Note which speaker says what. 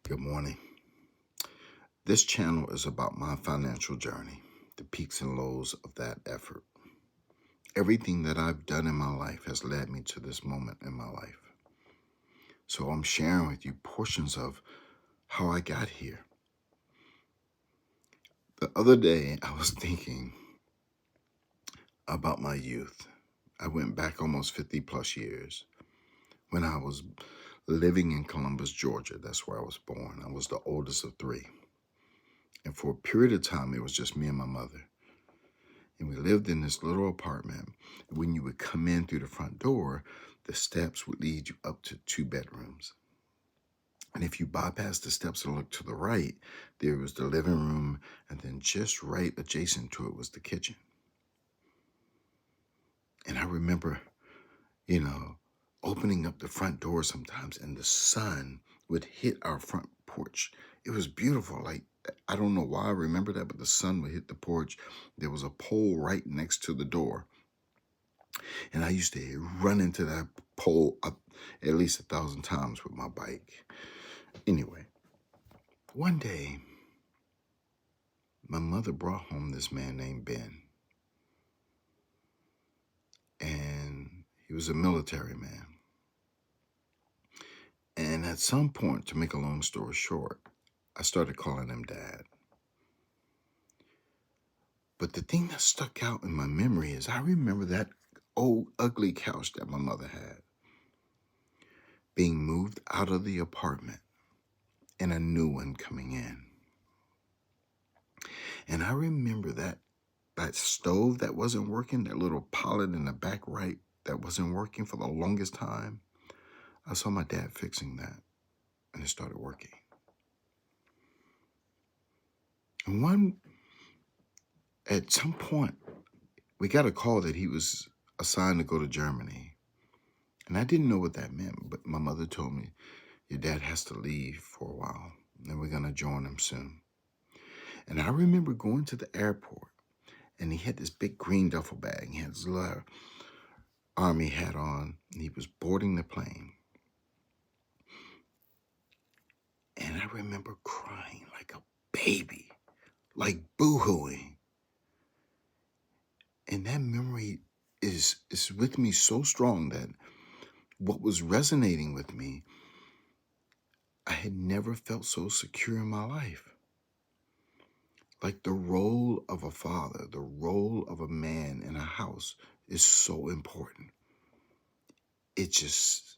Speaker 1: Good morning. This channel is about my financial journey, the peaks and lows of that effort. Everything that I've done in my life has led me to this moment in my life. So I'm sharing with you portions of how I got here. The other day, I was thinking about my youth. I went back almost 50 plus years when I was living in Columbus, Georgia. That's where I was born. I was the oldest of three. And for a period of time, it was just me and my mother. And we lived in this little apartment. When you would come in through the front door, the steps would lead you up to 2 bedrooms. And if you bypassed the steps and looked to the right, there was the living room, and then just right adjacent to it was the kitchen. And I remember, opening up the front door sometimes, and the sun would hit our front porch. It was beautiful. I don't know why I remember that, but the sun would hit the porch. There was a pole right next to the door. And I used to run into that pole up at least 1,000 times with my bike. Anyway, one day, my mother brought home this man named Ben. And he was a military man. And at some point, to make a long story short, I started calling him Dad. But the thing that stuck out in my memory is I remember that old ugly couch that my mother had being moved out of the apartment and a new one coming in. And I remember that stove that wasn't working, that little pilot in the back right that wasn't working for the longest time. I saw my dad fixing that, and it started working. And at some point, we got a call that he was assigned to go to Germany. And I didn't know what that meant, but my mother told me, your dad has to leave for a while, and we're going to join him soon. And I remember going to the airport, and he had this big green duffel bag. He had his little army hat on, and he was boarding the plane. And I remember crying like a baby, like boo-hooing. And that memory is with me so strong that what was resonating with me, I had never felt so secure in my life. Like the role of a father, the role of a man in a house is so important. It just